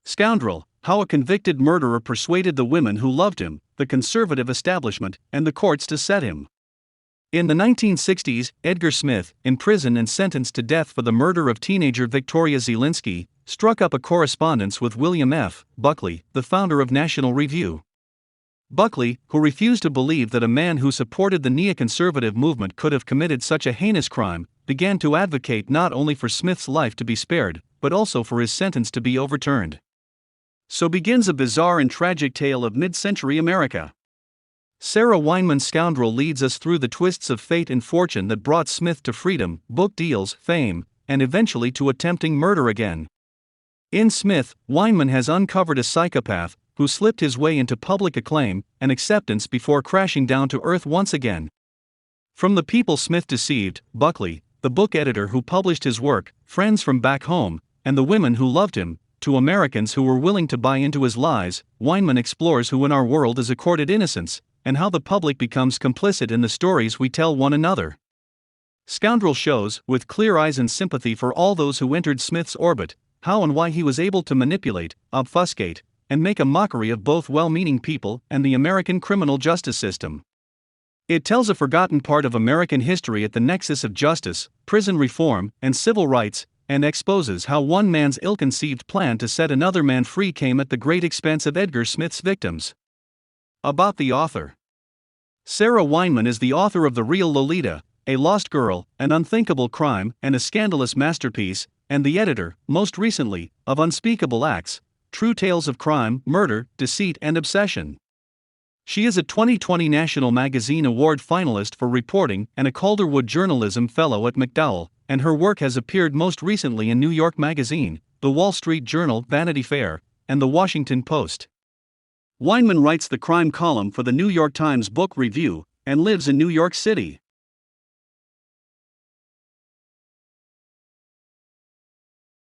Scoundrel: How a Convicted Murderer Persuaded the Women Who Loved Him, the Conservative Establishment, and the Courts to Set Him. In the 1960s, Edgar Smith, in prison and sentenced to death for the murder of teenager Victoria Zielinski, struck up a correspondence with William F. Buckley, the founder of National Review. Buckley, who refused to believe that a man who supported the neoconservative movement could have committed such a heinous crime, began to advocate not only for Smith's life to be spared, but also for his sentence to be overturned. So begins a bizarre and tragic tale of mid-century America. Sarah Weinman Scoundrel leads us through the twists of fate and fortune that brought Smith to freedom, book deals, fame, and eventually to attempting murder again. In Smith, Weinman has uncovered a psychopath who slipped his way into public acclaim and acceptance before crashing down to earth once again. From the people Smith deceived, Buckley, the book editor who published his work, friends from back home, and the women who loved him, to Americans who were willing to buy into his lies, Weinman explores who in our world is accorded innocence, and how the public becomes complicit in the stories we tell one another. Scoundrel shows, with clear eyes and sympathy for all those who entered Smith's orbit, how and why he was able to manipulate, obfuscate, and make a mockery of both well-meaning people and the American criminal justice system. It tells a forgotten part of American history at the nexus of justice, prison reform, and civil rights, and exposes how one man's ill-conceived plan to set another man free came at the great expense of Edgar Smith's victims. About the author. Sarah Weinman is the author of The Real Lolita, A Lost Girl, An Unthinkable Crime, and a Scandalous Masterpiece, and the editor, most recently, of Unspeakable Acts, True Tales of Crime, Murder, Deceit and Obsession. She is a 2020 National Magazine Award finalist for reporting and a Calderwood Journalism Fellow at McDowell, and her work has appeared most recently in New York Magazine, The Wall Street Journal, Vanity Fair, and The Washington Post. Weinman writes the crime column for the New York Times Book Review and lives in New York City.